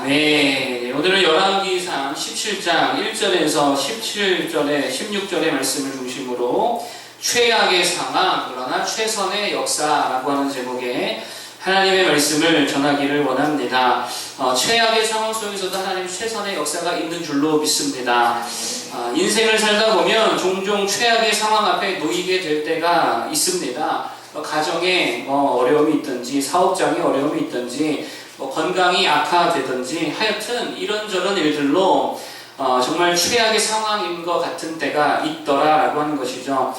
네, 오늘은 열왕기상 17장 1절에서 17절에 16절의 말씀을 중심으로 최악의 상황 그러나 최선의 역사라고 하는 제목의 하나님의 말씀을 전하기를 원합니다. 최악의 상황 속에서도 하나님 최선의 역사가 있는 줄로 믿습니다. 인생을 살다 보면 종종 최악의 상황 앞에 놓이게 될 때가 있습니다. 가정에 어려움이 있든지 사업장에 어려움이 있든지 건강이 악화되든지 하여튼 이런저런 일들로 정말 최악의 상황인 것 같은 때가 있더라라고 하는 것이죠.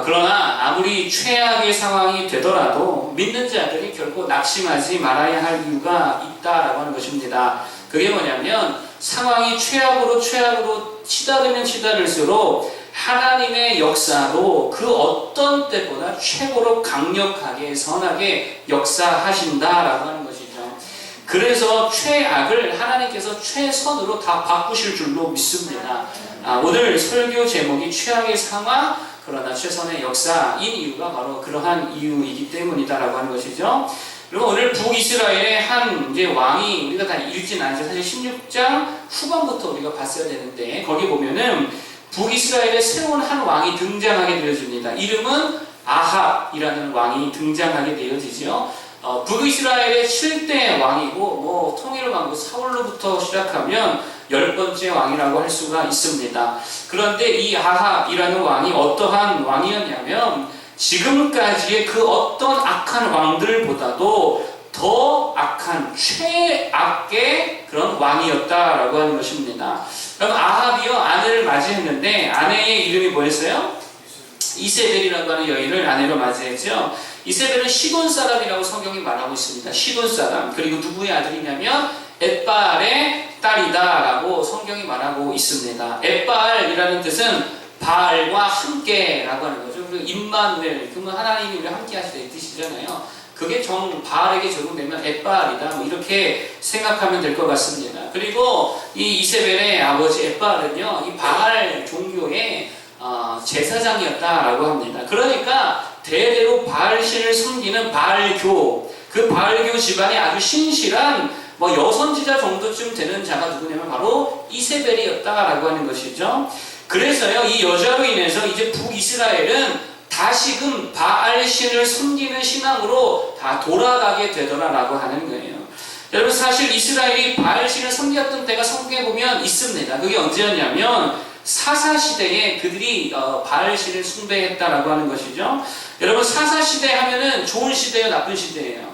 그러나 아무리 최악의 상황이 되더라도 믿는 자들이 결코 낙심하지 말아야 할 이유가 있다라고 하는 것입니다. 그게 뭐냐면 상황이 최악으로 치달으면 치달을수록 하나님의 역사로 그 어떤 때보다 최고로 강력하게 선하게 역사하신다라고 하는 것이죠. 그래서 최악을 하나님께서 최선으로 다 바꾸실 줄로 믿습니다. 오늘 설교 제목이 최악의 상황 그러나 최선의 역사인 이유가 바로 그러한 이유이기 때문이다라고 하는 것이죠. 그리고 오늘 북이스라엘의 한 이제 왕이 우리가 다 읽진 않죠. 사실 16장 후반부터 우리가 봤어야 되는데 거기 보면은 북이스라엘의 새로운 한 왕이 등장하게 되어집니다. 이름은 아합이라는 왕이 등장하게 되어지죠. 북이스라엘의 7대 왕이고 통일왕국 사울로부터 시작하면 10번째 왕이라고 할 수가 있습니다. 그런데 이 아합이라는 왕이 어떠한 왕이었냐면 지금까지의 그 어떤 악한 왕들보다도 더 악한 최악의 그런 왕이었다라고 하는 것입니다. 그럼 아합이요 아내를 맞이했는데 아내의 이름이 뭐였어요? 이세벨이라고 하는 여인을 아내로 맞이했죠. 이세벨은 시돈 사람이라고 성경이 말하고 있습니다. 시돈 사람. 그리고 누구의 아들이냐면 엣바알의 딸이다라고 성경이 말하고 있습니다. 엣바알이라는 뜻은 바알과 함께라고 하는 거죠. 그리고 임마누엘, 그러면 하나님이 우리와 함께 하시다 이 뜻이잖아요. 그게 바알에게 적용되면 엣바알이다 이렇게 생각하면 될 것 같습니다. 그리고 이 이세벨의 아버지 엣바알은요 이 바알 종교의 제사장이었다라고 합니다. 그러니까 대대로 바알신을 섬기는 바알교, 그 바알교 집안에 아주 신실한 여선지자 정도쯤 되는 자가 누구냐면 바로 이세벨이었다라고 하는 것이죠. 그래서요 이 여자로 인해서 이제 북이스라엘은 다시금 바알신을 섬기는 신앙으로 다 돌아가게 되더라라고 하는 거예요. 여러분 사실 이스라엘이 바알신을 섬겼던 때가 성경에 보면 있습니다. 그게 언제였냐면 사사시대에 그들이 바알신을 숭배했다라고 하는 것이죠. 여러분 사사시대 하면은 좋은 시대예요, 나쁜 시대예요?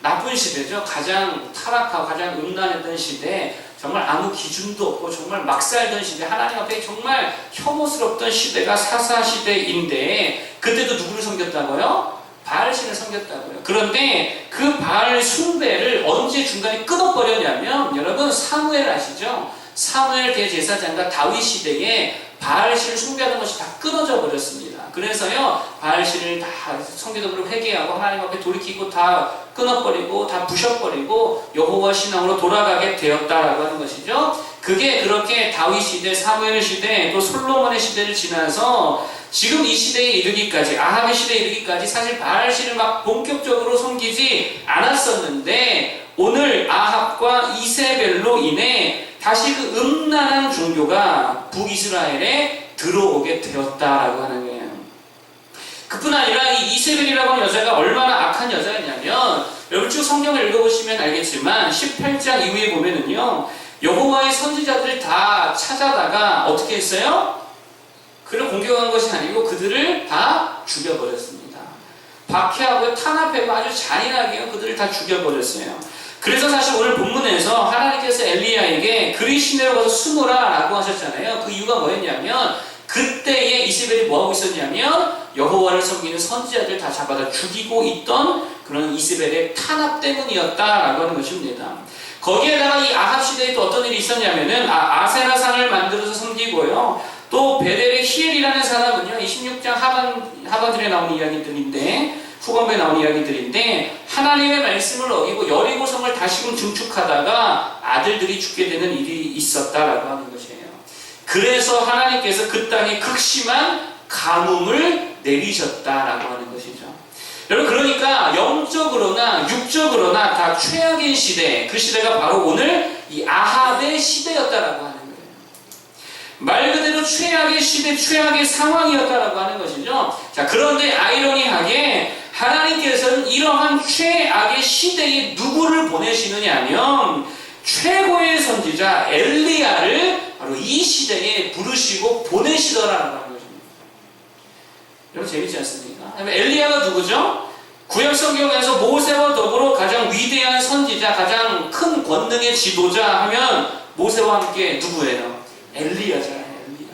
나쁜 시대죠. 가장 타락하고 가장 음란했던 시대, 정말 아무 기준도 없고 정말 막 살던 시대, 하나님 앞에 정말 혐오스럽던 시대가 사사시대인데 그때도 누구를 섬겼다고요? 바알신을 섬겼다고요. 그런데 그 바알 숭배를 언제 중간에 끊어버렸냐면 여러분 사무엘 아시죠? 사무엘 대제사장과 다윗 시대에 바알신을 숭배하는 것이 다 끊어져 버렸습니다. 그래서요 바알신을 다 성기도로 회개하고 하나님 앞에 돌이키고 다 끊어버리고 다 부셔버리고 여호와 신앙으로 돌아가게 되었다라고 하는 것이죠. 그게 그렇게 다윗 시대, 사무엘 시대, 또 솔로몬의 시대를 지나서 지금 이 시대에 이르기까지, 아합의 시대에 이르기까지 사실 바알신을 막 본격적으로 섬기지 않았었는데 오늘 아합과 이세벨로 인해 다시 그 음란한 종교가 북이스라엘에 들어오게 되었다라고 하는 거예요. 그뿐 아니라 이 이세벨이라고 하는 여자가 얼마나 악한 여자였냐면 여러분 쭉 성경을 읽어보시면 알겠지만 18장 이후에 보면은요 여호와의 선지자들을 다 찾아다가 어떻게 했어요? 그를 공격한 것이 아니고 그들을 다 죽여버렸습니다. 박해하고 탄압하고 아주 잔인하게 그들을 다 죽여버렸어요. 그래서 사실 오늘 본문에서 하나님께서 엘리야에게 그리 시내로 가서 숨으라 라고 하셨잖아요. 그 이유가 뭐였냐면 그때에 이세벨이 뭐하고 있었냐면 여호와를 섬기는 선지자들 다 잡아다 죽이고 있던 그런 이세벨의 탄압 때문이었다라고 하는 것입니다. 거기에다가 이 아합 시대에 또 어떤 일이 있었냐면은 아세라상을 만들어서 섬기고요. 또 베델의 히엘이라는 사람은요, 이 16장 하반절에 나오는 이야기들인데, 후반부에 나오는 이야기들인데, 하나님의 말씀을 어기고 여리고성을 다시금 증축하다가 아들들이 죽게 되는 일이 있었다라고 하는 것이에요. 그래서 하나님께서 그 땅에 극심한 가뭄을 내리셨다라고 하는 것이죠. 여러분, 그러니까 영적으로나 육적으로나 다 최악의 시대, 그 시대가 바로 오늘 이 아합의 시대였다라고 하는 거예요. 말 그대로 최악의 시대, 최악의 상황이었다라고 하는 것이죠. 자, 그런데 아이러니하게 하나님께서는 이러한 최악의 시대에 누구를 보내시느냐 하면 최고의 선지자 엘리야를 바로 이 시대에 부르시고 보내시더라라고 하는 것입니다. 여러분, 재밌지 않습니까? 엘리야가 누구죠? 구약 성경에서 모세와 더불어 가장 위대한 선지자, 가장 큰 권능의 지도자 하면 모세와 함께 누구예요? 엘리야잖아요. 엘리야.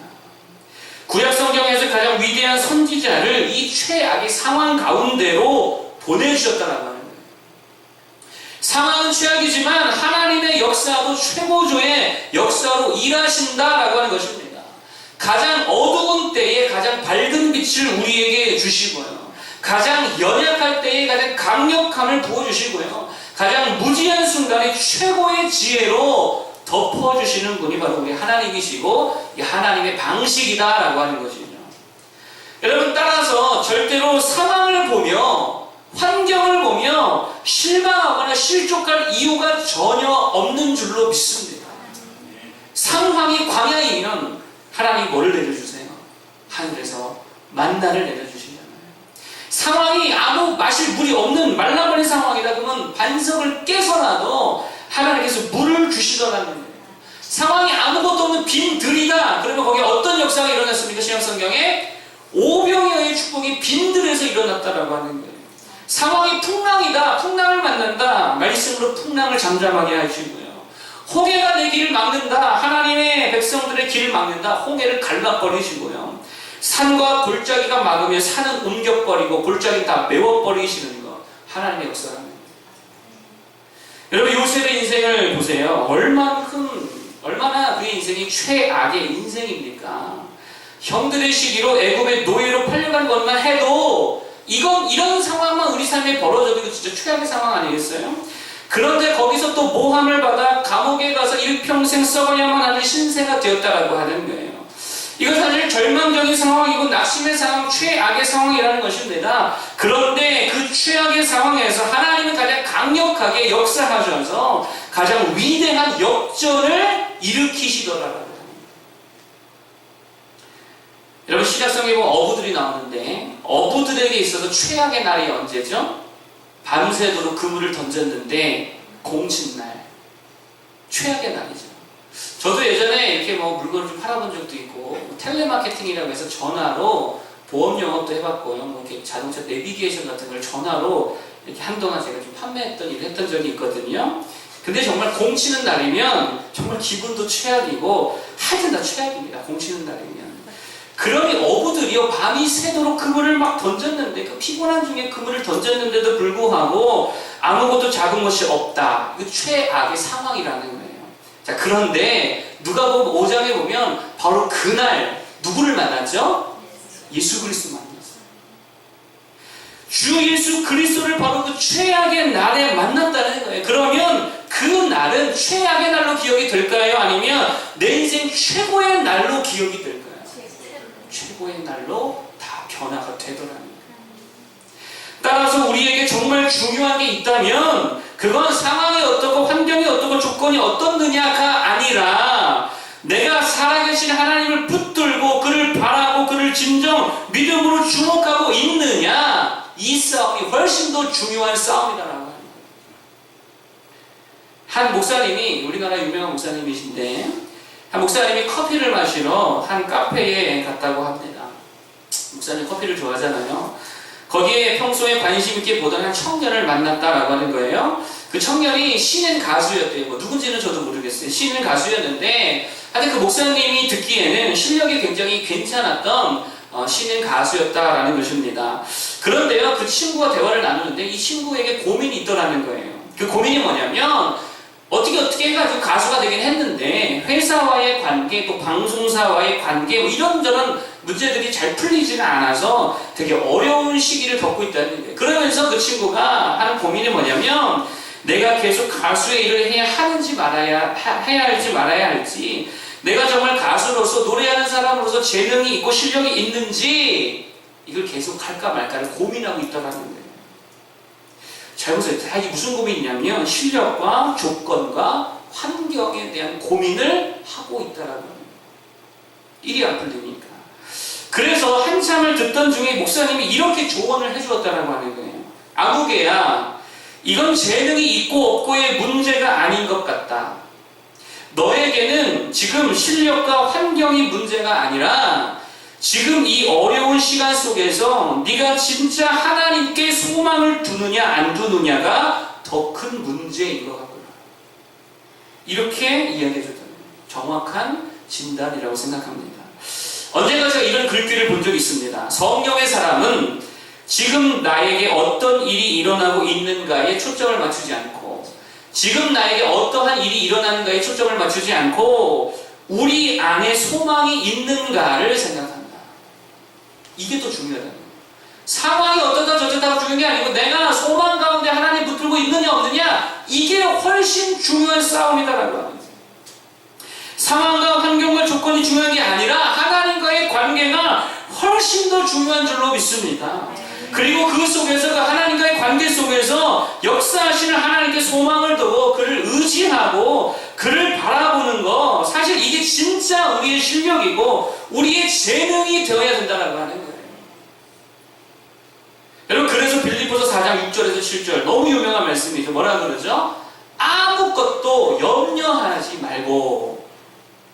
구약 성경에서 가장 위대한 선지자를 이 최악의 상황 가운데로 보내주셨다라고 하는 거예요. 상황은 최악이지만 하나님의 역사도 최고조의 역사로 일하신다라고 하는 것입니다. 가장 어두운 때에 가장 밝은 빛을 우리에게 주시고요. 가장 연약할 때에 가장 강력함을 부어주시고요. 가장 무지한 순간에 최고의 지혜로 덮어주시는 분이 바로 우리 하나님이시고 이 하나님의 방식이다라고 하는 것이죠. 여러분, 따라서 절대로 상황을 보며 환경을 보며 실망하거나 실족할 이유가 전혀 없는 줄로 믿습니다. 상황이 광야이면 하나님 뭐를 내려주세요? 하늘에서 만나를 내려주시잖아요. 상황이 아무 마실 물이 없는 말라버린 상황이다 그러면 반석을 깨서라도 하나님께서 물을 주시더라는 거예요. 상황이 아무것도 없는 빈 들이다 그러면 거기에 어떤 역사가 일어났습니까? 신약성경에 오병이어의 축복이 빈 들에서 일어났다라고 하는 거예요. 상황이 풍랑이다, 풍랑을 만난다, 말씀으로 풍랑을 잠잠하게 하시고요. 홍해가 내 길을 막는다, 하나님의 백성들의 길을 막는다, 홍해를 갈라버리시고요. 산과 골짜기가 막으면 산은 옮겨버리고 골짜기 다 메워버리시는 것, 하나님의 역사랍니다. 여러분, 요셉의 인생을 보세요. 얼마나 그의 인생이 최악의 인생입니까? 형들의 시기로 애굽의 노예로 팔려간 것만 해도 이런 상황만 우리 삶에 벌어져도 이거 진짜 최악의 상황 아니겠어요? 그런데 거기서 또 모함을 받아 감옥에 가서 일평생 썩어야만 하는 신세가 되었다라고 하는 거예요. 이건 사실 절망적인 상황이고 낙심의 상황, 최악의 상황이라는 것입니다. 그런데 그 최악의 상황에서 하나님은 가장 강력하게 역사하셔서 가장 위대한 역전을 일으키시더라고요. 여러분, 신약성경에 보면 어부들이 나오는데 어부들에게 있어서 최악의 날이 언제죠? 밤새도록 그물을 던졌는데 공친 날, 최악의 날이죠. 저도 예전에 이렇게 물건을 좀 팔아본 적도 있고 텔레마케팅이라고 해서 전화로 보험 영업도 해봤고요. 이렇게 자동차 내비게이션 같은 걸 전화로 이렇게 한동안 제가 좀 판매했던 일을 했던 적이 있거든요. 근데 정말 공치는 날이면 정말 기분도 최악이고 하여튼 다 최악입니다. 공치는 날이면. 그러니 어부들이요, 밤이 새도록 그물을 막 던졌는데, 그 피곤한 중에 그물을 던졌는데도 불구하고 아무것도 잡은 것이 없다. 이거 최악의 상황이라는 거예요. 자, 그런데 누가복음 5장에 보면 바로 그날 누구를 만났죠? 예수 그리스도 만났어요. 주 예수 그리스도를 바로 그 최악의 날에 만났다는 거예요. 그러면 그 날은 최악의 날로 기억이 될까요? 아니면 내 인생 최고의 날로 기억이 될까요? 최고의 날로 다 변화가 되더라는 거예요. 따라서 우리에게 정말 중요한 게 있다면 그건 상황이 어떻고 환경이 어떻고 조건이 어떻느냐가 아니라 내가 살아계신 하나님을 붙들고 그를 바라고 그를 진정 믿음으로 주목하고 있느냐, 이 싸움이 훨씬 더 중요한 싸움이다라고 합니다. 한 목사님이, 우리나라 유명한 목사님이신데 한 목사님이 커피를 마시러 한 카페에 갔다고 합니다. 목사님 커피를 좋아하잖아요. 거기에 평소에 관심 있게 보던 한 청년을 만났다라고 하는 거예요. 그 청년이 신인 가수였대요. 누군지는 저도 모르겠어요. 신인 가수였는데 하여튼 그 목사님이 듣기에는 실력이 굉장히 괜찮았던 신인 가수였다라는 것입니다. 그런데요, 그 친구와 대화를 나누는데 이 친구에게 고민이 있더라는 거예요. 그 고민이 뭐냐면 어떻게 해가지고 가수가 되긴 했는데 회사와의 관계, 또 방송사와의 관계, 이런저런 문제들이 잘 풀리지는 않아서 되게 어려운 시기를 겪고 있다는 거예요. 그러면서 그 친구가 하는 고민이 뭐냐면 내가 계속 가수의 일을 해야 할지 말아야 할지, 내가 정말 가수로서 노래하는 사람으로서 재능이 있고 실력이 있는지 이걸 계속 할까 말까를 고민하고 있다는 거예요. 잘 보세요. 이게 무슨 고민이냐면 실력과 조건과 환경에 대한 고민을 하고 있다라는 거예요. 일이 안 풀리니까. 그래서 한참을 듣던 중에 목사님이 이렇게 조언을 해주었다라고 하는 거예요. 아무개야, 이건 재능이 있고 없고의 문제가 아닌 것 같다. 너에게는 지금 실력과 환경이 문제가 아니라 지금 이 어려운 시간 속에서 네가 진짜 하나님께 소망을 두느냐 안 두느냐가 더 큰 문제인 것 같구나. 이렇게 이야기해줬다는 거예요. 정확한 진단이라고 생각합니다. 언젠가 제가 이런 글귀를 본 적이 있습니다. 성령의 사람은 지금 나에게 어떤 일이 일어나고 있는가에 초점을 맞추지 않고 지금 나에게 어떠한 일이 일어나는가에 초점을 맞추지 않고 우리 안에 소망이 있는가를 생각한다. 이게 더 중요하다는 거예요. 상황이 어떠다 저쩌다가 중요한 게 아니고 내가 소망 가운데 하나님 붙들고 있느냐 없느냐, 이게 훨씬 중요한 싸움이다라고 하는 거예요. 상황과 환경과 조건이 중요한 게 아니라 하나님과의 관계가 훨씬 더 중요한 줄로 믿습니다. 그리고 그 속에서, 그 하나님과의 관계 속에서 역사하시는 하나님께 소망을 두고 그를 의지하고 그를 바라보는 거, 사실 이게 진짜 우리의 실력이고 우리의 재능이 되어야 된다고 하는 거예요. 여러분, 그래서 빌립보서 4장 6절에서 7절 너무 유명한 말씀이죠. 뭐라 그러죠? 아무것도 염려하지 말고,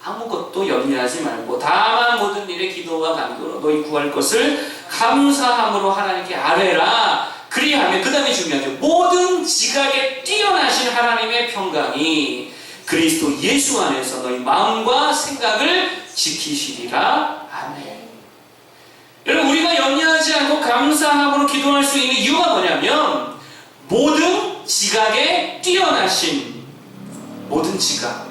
아무것도 염려하지 말고 다만 모든 일에 기도와 간구로 너희 구할 것을 감사함으로 하나님께 아뢰라. 그리하면, 그 다음에 중요하죠. 모든 지각에 뛰어나신 하나님의 평강이 그리스도 예수 안에서 너희 마음과 생각을 지키시리라. 아멘. 여러분, 우리가 염려하지 않고 감사함으로 기도할 수 있는 이유가 뭐냐면 모든 지각에 뛰어나신, 모든 지각,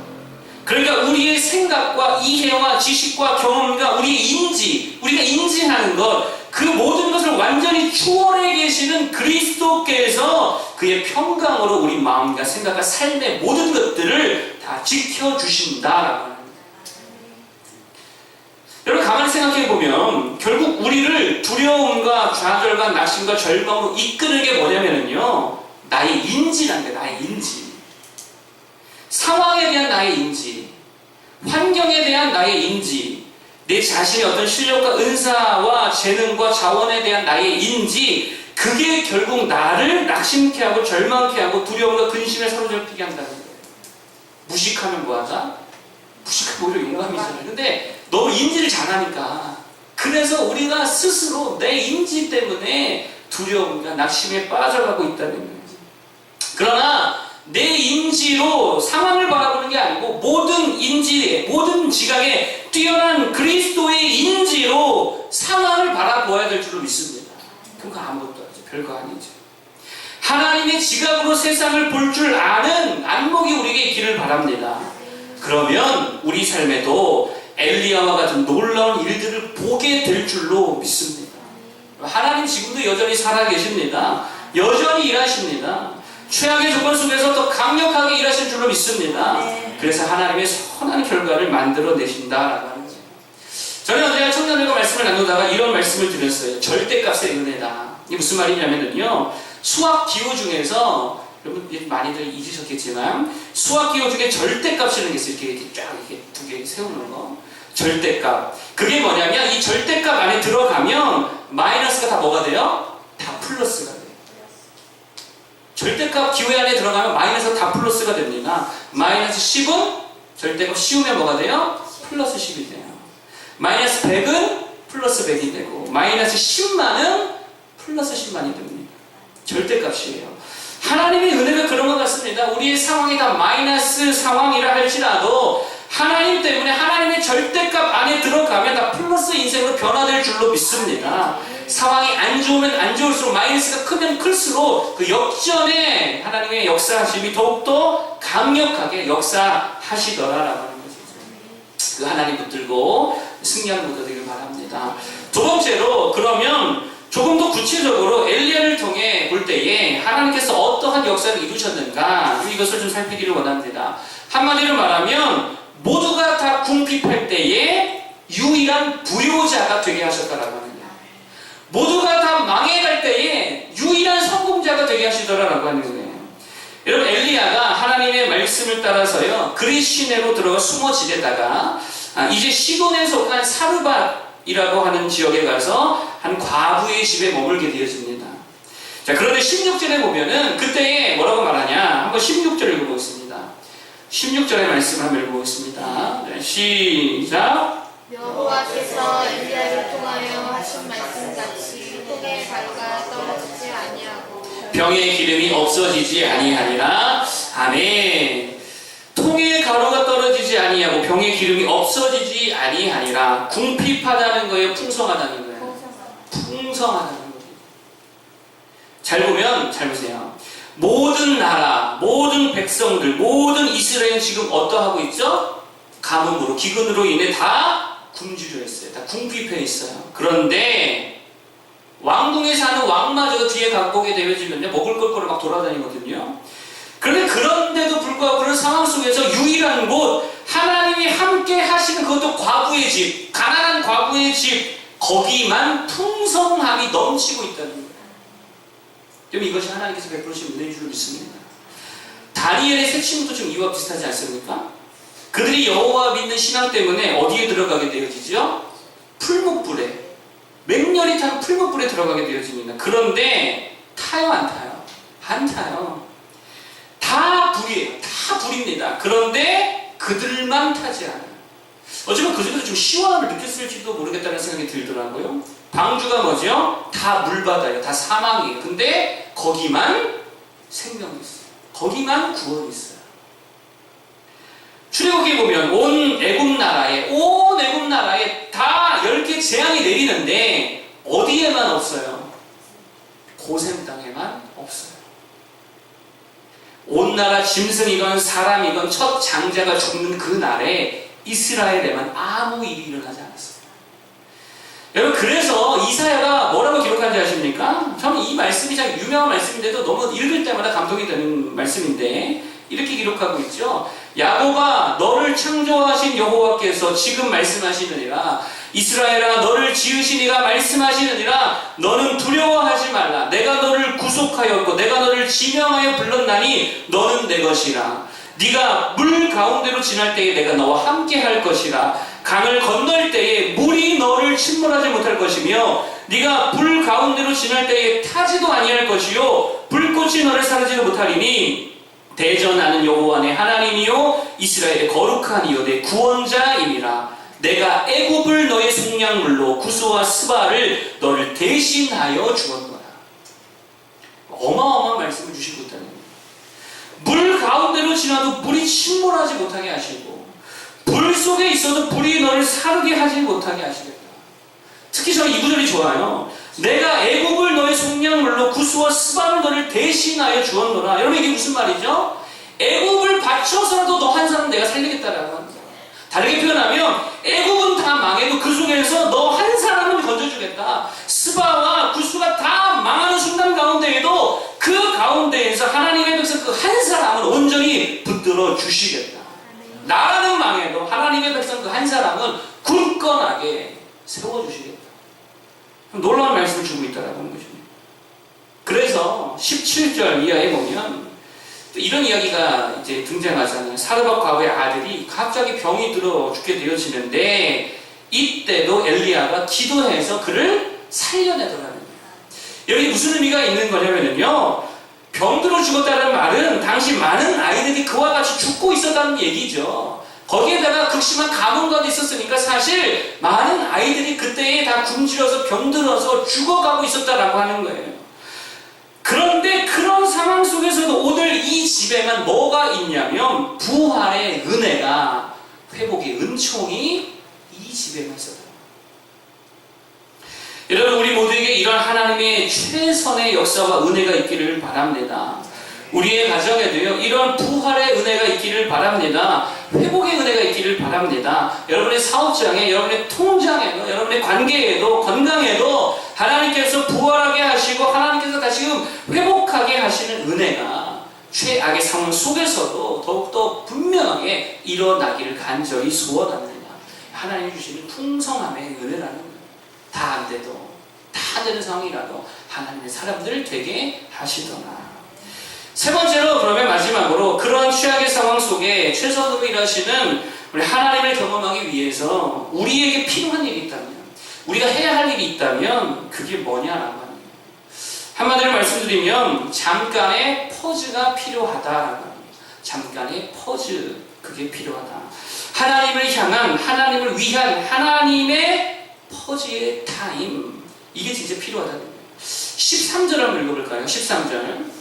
그러니까 우리의 생각과 이해와 지식과 경험과 우리의 인지, 우리가 인지하는 것, 그 모든 것을 완전히 추월해 계시는 그리스도께서 그의 평강으로 우리 마음과 생각과 삶의 모든 것들을 다 지켜주신다라고 하는 거예요. 여러분, 가만히 생각해 보면 결국 우리를 두려움과 좌절과 낙심과 절망으로 이끄는 게 뭐냐면요, 나의 인지라는 거예요. 나의 인지. 상황에 대한 나의 인지, 환경에 대한 나의 인지, 내 자신의 어떤 실력과 은사와 재능과 자원에 대한 나의 인지, 그게 결국 나를 낙심케 하고 절망케 하고 두려움과 근심에 사로잡히게 한다는 거예요. 무식하면 뭐하자? 무식하면 오히려 용감이잖아요. 근데 너무 인지를 잘하니까, 그래서 우리가 스스로 내 인지 때문에 두려움과 낙심에 빠져가고 있다는 거예요. 그러나 내 인지로 상황을 바라보는 게 아니고 모든 인지, 모든 지각에 뛰어난 그리스도의 인지로 상황을 바라보아야 될 줄로 믿습니다. 그거 아무것도 아니죠. 별거 아니죠. 하나님의 지각으로 세상을 볼 줄 아는 안목이 우리에게 있기를 바랍니다. 그러면 우리 삶에도 엘리야와 같은 놀라운 일들을 보게 될 줄로 믿습니다. 하나님 지금도 여전히 살아계십니다. 여전히 일하십니다. 최악의 조건 속에서 더 강력하게 일하실 줄로 믿습니다. 그래서 하나님의 선한 결과를 만들어내신다라고 하는 거예요. 저는 언제나 청년들과 말씀을 나누다가 이런 말씀을 드렸어요. 절대값의 은혜다. 이게 무슨 말이냐면요, 수학 기호 중에서, 여러분 많이들 잊으셨겠지만 수학 기호 중에 절대값이라는 게 있어요. 이렇게 쫙 이렇게 두 개 세우는 거. 절대값. 그게 뭐냐면 이 절대값 안에 들어가면 마이너스가 다 뭐가 돼요? 다 플러스가 돼요. 절대값 기호 안에 들어가면 마이너스가 다 플러스가 됩니다. 마이너스 10은 절대값 씌우면 뭐가 돼요? 플러스 10이 돼요. 마이너스 100은 플러스 100이 되고 마이너스 10만은 플러스 10만이 됩니다. 절대값이에요. 하나님의 은혜가 그런 것 같습니다. 우리의 상황이 다 마이너스 상황이라 할지라도 하나님 때문에 하나님의 절대값 안에 들어가면 다 플러스 인생으로 변화될 줄로 믿습니다. 상황이 안 좋으면 안 좋을수록, 마이너스가 크면 클수록 그 역전에 하나님의 역사하심이 더욱더 강력하게 역사하시더라라고 하는 거죠. 그 하나님 붙들고 승리하는 것도 되길 바랍니다. 두 번째로, 그러면 조금 더 구체적으로 엘리야를 통해 볼 때에 하나님께서 어떠한 역사를 이루셨는가, 이것을 좀 살피기를 원합니다. 한마디로 말하면 모두가 다 궁핍할 때에 유일한 부요자가 되게 하셨다라고 하는 거예요. 모두가 다 망해갈 때에 유일한 성공자가 되게 되게 하시더라라고 하는 거예요. 여러분, 엘리야가 하나님의 말씀을 따라서요 그릿 시내로 들어가 숨어 지내다가 이제 시돈에 속한 사르밧이라고 하는 지역에 가서 한 과부의 집에 머물게 되어집니다. 자, 그런데 16절에 보면은 그때에 뭐라고 말하냐? 한번 16절 읽어보겠습니다. 16절의 말씀을 한번 읽어보겠습니다. 네, 시작. 여호와께서 엘리야를 통하여 하신 말씀같이 통의 가루가 떨어지지 아니하고 병의 기름이 없어지지 아니하니라. 아멘. 통의 가루가 떨어지지 아니하고 병의 기름이 없어지지 아니하니라. 궁핍하다는 거예요, 풍성하다는 거예요? 풍성하다는 거예요. 잘 보면, 잘 보세요. 모든 나라, 모든 백성들, 모든 이스라엘은 지금 어떠하고 있죠? 가뭄으로, 기근으로 인해 다 굶주려 있어요. 다 궁핍해 있어요. 그런데 왕궁에 사는 왕마저 뒤에 갖고 오게 되어지면요 먹을 걸 거로 막 돌아다니거든요. 그런데 그런데도 불구하고 그런 상황 속에서 유일한 곳, 하나님이 함께 하시는 그것도 과부의 집, 가난한 과부의 집, 거기만 풍성함이 넘치고 있다는 거예요. 그럼 이것이 하나님께서 베푸신 은혜인 줄 믿습니다. 다니엘의 색심도 좀 이와 비슷하지 않습니까? 그들이 여호와 믿는 신앙 때문에 어디에 들어가게 되어지죠? 풀무불에, 맹렬히 탄 풀무불에 들어가게 되어집니다. 그런데 타요, 안 타요? 안 타요. 다 불이에요. 다 불입니다. 그런데 그들만 타지 않아요. 어쩌면 그 중에서 좀 시원함을 느꼈을지도 모르겠다는 생각이 들더라고요. 방주가 뭐죠? 다 물바다예요. 다 사망이에요. 근데 거기만 생명이 있어요. 거기만 구원이 있어요. 출애굽기에 보면 온 애굽 나라에 다 10개 재앙이 내리는데 어디에만 없어요? 고센 땅에만 없어요. 온 나라 짐승이건 사람이건 첫 장자가 죽는 그 날에 이스라엘에만 아무 일이 일어나지 않았어요. 여러분, 그래서 이사야가 뭐라고 기록한지 아십니까? 저는 이 말씀이 참 유명한 말씀인데도 너무 읽을 때마다 감동이 되는 말씀인데 이렇게 기록하고 있죠. 야곱아, 너를 창조하신 여호와께서 지금 말씀하시느니라. 이스라엘아, 너를 지으신 이가 말씀하시느니라. 너는 두려워하지 말라. 내가 너를 구속하였고 내가 너를 지명하여 불렀나니 너는 내 것이라. 네가 물 가운데로 지날 때에 내가 너와 함께 할 것이라. 강을 건널 때에 물이 너를 침몰하지 못할 것이며 네가 불 가운데로 지날 때에 타지도 아니할 것이요 불꽃이 너를 사르지 못하리니 대전하는 여호와 내 하나님이요 이스라엘의 거룩한 이요 내 구원자임이라. 내가 애굽을 너의 속량물로 구스와 스바를 너를 대신하여 주었노라. 어마어마한 말씀을 주시고 있다는 거예요. 물 가운데로 지나도 물이 침몰하지 못하게 하시고 불 속에 있어도 불이 너를 사르게 하지 못하게 하시겠다. 특히 저는 이 구절이 좋아요. 내가 애굽을 너의 속량물로 구스와 스바를 너를 대신하여 주었노라. 여러분, 이게 무슨 말이죠? 애굽을 바쳐서라도 너 한 사람 내가 살리겠다라고 합니다. 다르게 표현하면 애굽은 다 망해도 그 속에서 너 한 사람은 건져주겠다. 스바와 구스가 다 망하는 순간 가운데에도 그 가운데에서 하나님의 백성 그 한 사람은 온전히 붙들어 주시겠다. 나라는 망해도 하나님의 백성 그 한 사람은 굳건하게 세워주시겠다. 놀라운 말씀을 주고 있다라는 거죠. 그래서 17절 이하에 보면 이런 이야기가 이제 등장하잖아요. 사르밧 과부의 아들이 갑자기 병이 들어 죽게 되어지는데 이때도 엘리야가 기도해서 그를 살려내더라는 거예요. 여기 무슨 의미가 있는 거냐면요, 병들어 죽었다는 말은 당시 많은 아이들이 그와 같이 죽고 있었다는 얘기죠. 거기에다가 극심한 가뭄까지 있었으니까 사실 많은 아이들이 그때에 다 굶주려서 병들어서 죽어가고 있었다라고 하는 거예요. 그런데 그런 상황 속에서도 오늘 이 집에만 뭐가 있냐면 부활의 은혜가, 회복의 은총이 이 집에만 있었다. 여러분, 우리 모두에게 이런 하나님의 최선의 역사와 은혜가 있기를 바랍니다. 우리의 가정에도요, 이런 부활의 은혜가 있기를 바랍니다. 회복의 은혜가 있기를 바랍니다. 여러분의 사업장에, 여러분의 통장에도, 여러분의 관계에도, 건강에도 하나님께서 부활하게 하시고 하나님께서 다시금 회복하게 하시는 은혜가 최악의 상황 속에서도 더욱더 분명하게 일어나기를 간절히 소원합니다. 하나님이 주시는 풍성함의 은혜라는 거예요. 다 안 돼도, 다 되는 상황이라도 하나님의 사람들 되게 하시더라. 세 번째로 그러면 마지막으로 그런 최악의 상황 속에 최선으로 일하시는 우리 하나님을 경험하기 위해서 우리에게 필요한 일이 있다면, 우리가 해야 할 일이 있다면 그게 뭐냐라고 합니다. 한마디로 말씀드리면 잠깐의 퍼즈가 필요하다라고 합니다. 잠깐의 퍼즈, 그게 필요하다. 하나님을 향한, 하나님을 위한 하나님의 퍼즈의 타임, 이게 진짜 필요하다는 거예요. 13절 한번 읽어볼까요? 13절.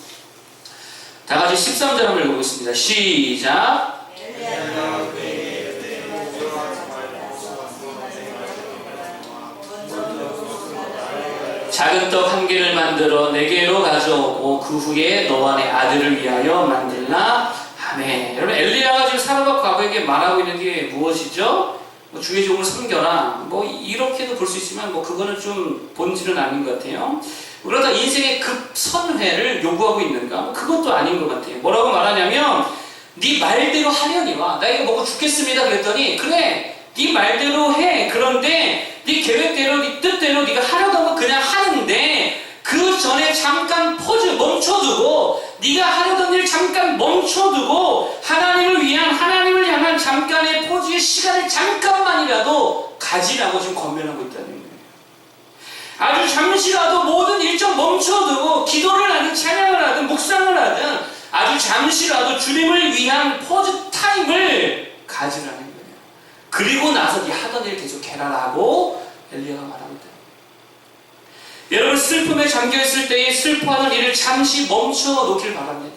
다 같이 13절 한번 읽어보겠습니다. 시작. 작은 떡 한 개를 만들어 내게로 가져오고 그 후에 너와 내 아들을 위하여 만들라. 아멘. 여러분, 엘리야가 지금 사르밧 과부에게 말하고 있는 게 무엇이죠? 주의 종을 섬겨라. 이렇게도 볼 수 있지만 그거는 좀 본질은 아닌 것 같아요. 그러다 인생의 급선회를 요구하고 있는가? 그것도 아닌 것 같아요. 뭐라고 말하냐면 네 말대로 하려니와 나 이거 먹고 죽겠습니다 그랬더니 그래 네 말대로 해. 그런데 네 계획대로 네 뜻대로 네가 하려던 거 그냥 하는데 그 전에 잠깐 퍼즈 멈춰두고 네가 하려던 일 잠깐 멈춰두고 하나님을 위한 하나님을 향한 잠깐의 퍼즈의 시간을 잠깐만이라도 가지라고 지금 권면하고 있다는 거예요. 아주 잠시라도 모든 일정 멈춰두고 기도를 하든 찬양을 하든 묵상을 하든 아주 잠시라도 주님을 위한 퍼즈 타임을 가지라는 거예요. 그리고 나서 네 하던 일 계속 해라라고 엘리야가 말하고 있다. 여러분, 슬픔에 잠겨있을 때에 슬퍼하는 일을 잠시 멈춰놓길 바랍니다.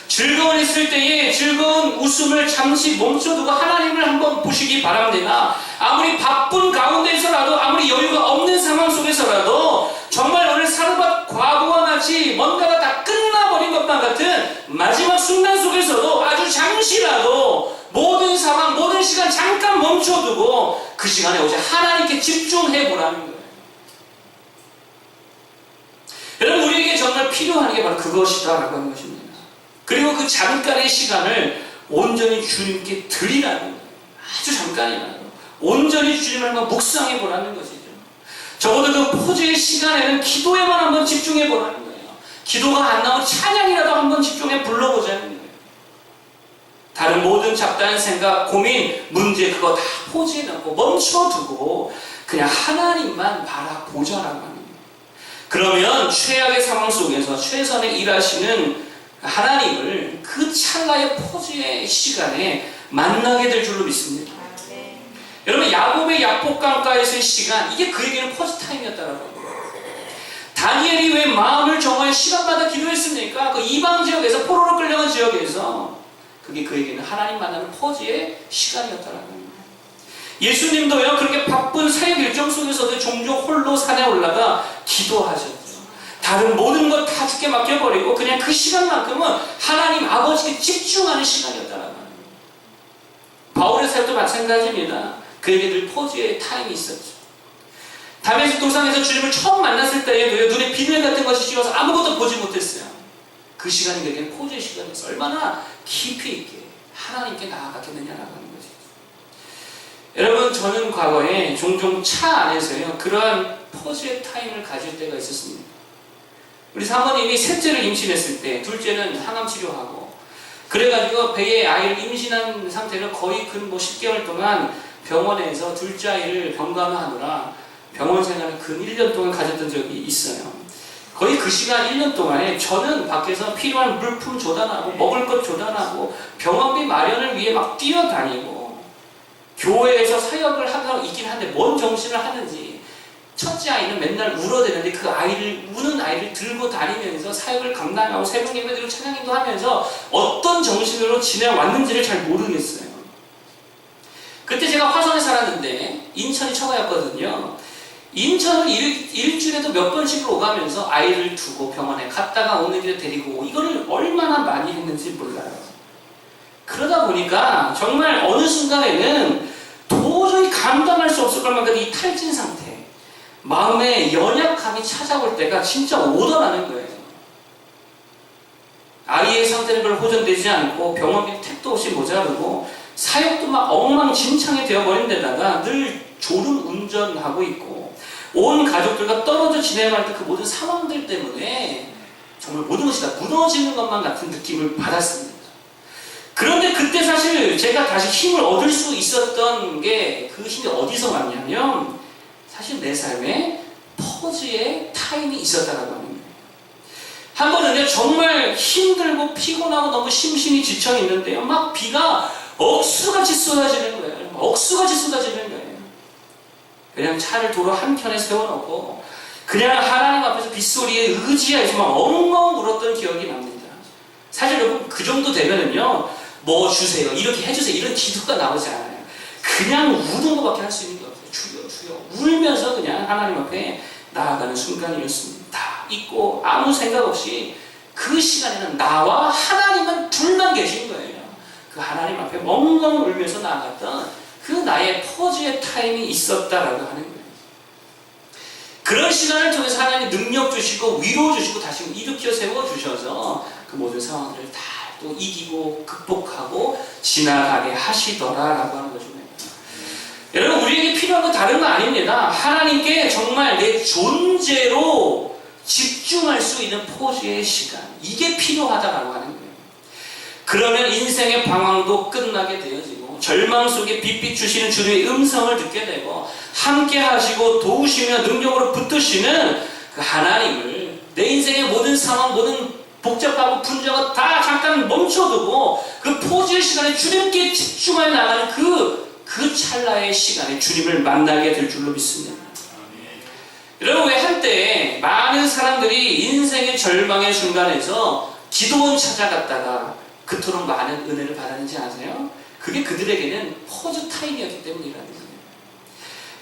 즐거운 있을 때에 즐거운 웃음을 잠시 멈춰두고 하나님을 한번 보시기 바랍니다. 아무리 바쁜 가운데서라도 아무리 여유가 없는 상황 속에서라도 정말 오늘 사르밧 과부와 같이 뭔가가 다 끝나버린 것만 같은 마지막 순간 속에서도 아주 잠시라도 모든 상황 모든 시간 잠깐 멈춰두고 그 시간에 오직 하나님께 집중해보라는 거예요. 여러분, 우리에게 정말 필요한 게 바로 그것이다라고 하는 것입니다. 그리고 그 잠깐의 시간을 온전히 주님께 드리라는 거예요. 아주 잠깐이라도 온전히 주님을 한번 묵상해 보라는 것이죠. 적어도 그 포즈의 시간에는 기도에만 한번 집중해 보라는 거예요. 기도가 안 나오면 찬양이라도 한번 집중해 불러보자는 거예요. 다른 모든 잡다한 생각, 고민, 문제 그거 다 포즈에 넣고 멈춰두고 그냥 하나님만 바라보자라고 하는 거예요. 그러면 최악의 상황 속에서 최선의 일하시는 하나님을 그 찰나의 포즈의 시간에 만나게 될 줄로 믿습니다. 여러분, 야곱의 약복강가에서의 시간, 이게 그에게는 퍼즈 타임이었다라고 합니다. 다니엘이 왜 마음을 정하여 시간마다 기도했습니까? 그 이방 지역에서 포로로 끌려간 지역에서 그게 그에게는 하나님 만나는 퍼즈의 시간이었다라고 합니다. 예수님도요, 그렇게 바쁜 사역 일정 속에서도 종종 홀로 산에 올라가 기도하셨죠. 다른 모든 것 다 주께 맡겨버리고 그냥 그 시간만큼은 하나님 아버지께 집중하는 시간이었다라고 합니다. 바울의 사역도 마찬가지입니다. 그에게 늘 포즈의 타임이 있었죠. 다메섹 도상에서 주님을 처음 만났을 때에도 눈에 비늘 같은 것이 씌워서 아무것도 보지 못했어요. 그 시간이 그에게는 포즈의 시간이었어요. 얼마나 깊이 있게 하나님께 나아갔겠느냐라고 하는 것이죠. 여러분, 저는 과거에 종종 차 안에서요 그러한 포즈의 타임을 가질 때가 있었습니다. 우리 사모님이 셋째를 임신했을 때 둘째는 항암 치료하고 그래가지고 배에 아이를 임신한 상태로 거의 근 10개월 동안 병원에서 둘째 아이를 병간호하느라 병원 생활을 근 1년 동안 가졌던 적이 있어요. 거의 그 시간 1년 동안에 저는 밖에서 필요한 물품 조달하고 먹을 것 조달하고 병원비 마련을 위해 막 뛰어다니고 교회에서 사역을 하고 있긴 한데 뭔 정신을 하는지 첫째 아이는 맨날 울어대는데 그 아이를 우는 아이를 들고 다니면서 사역을 감당하고 새벽 예배드리고 찬양인도 하면서 어떤 정신으로 지내왔는지를 잘 모르겠어요. 그때 제가 화성에 살았는데 인천이 처가였거든요. 인천을 일주일에도 몇 번씩 오가면서 아이를 두고 병원에 갔다가 오는 길에 데리고 오고 이거를 얼마나 많이 했는지 몰라요. 그러다 보니까 정말 어느 순간에는 도저히 감당할 수 없을 것만큼 이 탈진 상태 마음에 연약함이 찾아올 때가 진짜 오더라는 거예요. 아이의 상태는 별로 호전되지 않고 병원비 택도 없이 모자르고 사역도 막 엉망진창이 되어버린 데다가 늘 졸음 운전하고 있고 온 가족들과 떨어져 지내야 할 때 그 모든 상황들 때문에 정말 모든 것이 다 무너지는 것만 같은 느낌을 받았습니다. 그런데 그때 사실 제가 다시 힘을 얻을 수 있었던 게 그 힘이 어디서 왔냐면 사실 내 삶에 퍼즈의 타임이 있었다라고 하는 거예요. 한 번은요, 정말 힘들고 피곤하고 너무 심신이 지쳐 있는데요, 막 비가 억수같이 쏟아지는 거예요. 억수같이 쏟아지는 거예요. 그냥 차를 도로 한켠에 세워놓고 그냥 하나님 앞에서 빗소리에 의지해서 막 엉엉 울었던 기억이 납니다. 사실 여러분, 그 정도 되면은요, 뭐 주세요, 이렇게 해주세요, 이런 기도가 나오지 않아요. 그냥 우는 것밖에 할 수 있는 게 없어요. 주여 주여 울면서 그냥 하나님 앞에 나아가는 순간이었습니다. 다 잊고 아무 생각 없이 그 시간에는 나와 하나님은 둘만 계신 거예요. 그 하나님 앞에 엉엉 울면서 나아갔던 그 나의 퍼즈의 타임이 있었다라고 하는 거예요. 그런 시간을 통해서 하나님이 능력 주시고 위로 주시고 다시 일으켜 세워주셔서 그 모든 상황들을 다 또 이기고 극복하고 지나가게 하시더라라고 하는 거죠. 여러분, 우리에게 필요한 건 다른 거 아닙니다. 하나님께 정말 내 존재로 집중할 수 있는 포즈의 시간, 이게 필요하다라고 하는 거예요. 그러면 인생의 방황도 끝나게 되어지고 절망 속에 빛빛 주시는 주님의 음성을 듣게 되고 함께 하시고 도우시며 능력으로 붙드시는 그 하나님을 내 인생의 모든 상황, 모든 복잡하고 분주하고 다 잠깐 멈춰두고 그 포즈의 시간에 주님께 집중하여 나가는 그 찰나의 시간에 주님을 만나게 될 줄로 믿습니다. 여러분, 왜 한때 많은 사람들이 인생의 절망의 순간에서 기도원 찾아갔다가 그토록 많은 은혜를 받았는지 아세요? 그게 그들에게는 퍼즈 타임이었기 때문이라는 거예요.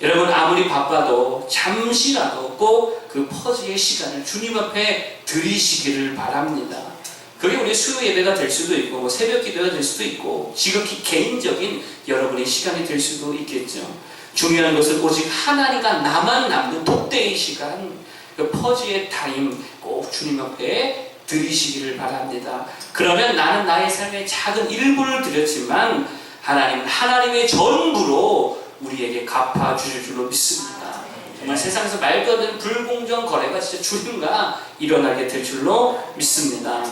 여러분, 아무리 바빠도 잠시라도 꼭 그 퍼즈의 시간을 주님 앞에 드리시기를 바랍니다. 그게 우리 수요 예배가 될 수도 있고 뭐 새벽 기도가 될 수도 있고 지극히 개인적인 여러분의 시간이 될 수도 있겠죠. 중요한 것은 오직 하나님과 나만 남는 독대의 시간, 그 퍼즈의 타임 꼭 주님 앞에 드리시기를 바랍니다. 그러면 나는 나의 삶의 작은 일부를 드렸지만 하나님은 하나님의 전부로 우리에게 갚아주실 줄로 믿습니다. 정말 세상에서 말도 안 되는 불공정 거래가 진짜 주님과 일어나게 될 줄로 믿습니다.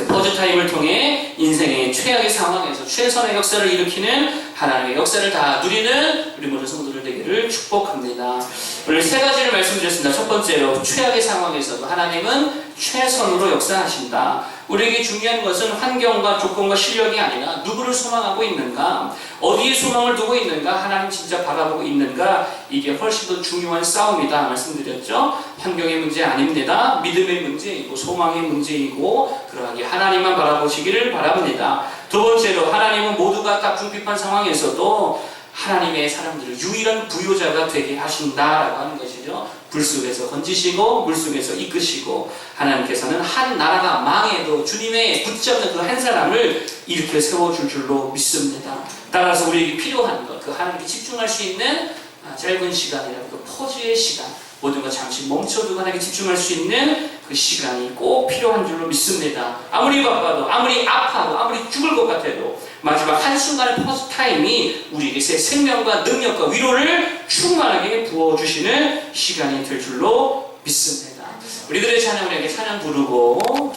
퍼즈 타임을 통해 인생의 최악의 상황에서 최선의 역사를 일으키는 하나님의 역사를 다 누리는 우리 모든 성도들 되기를 축복합니다. 오늘 세 가지를 말씀드렸습니다. 첫 번째로, 최악의 상황에서도 하나님은 최선으로 역사하신다. 우리에게 중요한 것은 환경과 조건과 실력이 아니라 누구를 소망하고 있는가, 어디에 소망을 두고 있는가, 하나님 진짜 바라보고 있는가, 이게 훨씬 더 중요한 싸움이다 말씀드렸죠. 환경의 문제 아닙니다. 믿음의 문제이고 소망의 문제이고 그러하게 하나님만 바라보시기를 바랍니다. 두 번째로, 하나님은 모두가 다 궁핍한 상황에서도 하나님의 사람들을 유일한 부요자가 되게 하신다라고 하는 것이죠. 불 속에서 건지시고 물 속에서 이끄시고 하나님께서는 한 나라가 망해도 주님의 붙잡는 그 한 사람을 일으켜 세워줄 줄로 믿습니다. 따라서 우리에게 필요한 것, 그 하나님께 집중할 수 있는 짧은 시간이라고 그 퍼즈의 시간, 모든 것 잠시 멈춰두고 하나님께 집중할 수 있는 그 시간이 꼭 필요한 줄로 믿습니다. 아무리 바빠도, 아무리 아파도, 아무리 죽을 것 같아도 마지막 한순간의 퍼즈 타임이 우리에게 새 생명과 능력과 위로를 충만하게 부어주시는 시간이 될 줄로 믿습니다. 우리들의 찬양, 우리에게 찬양 부르고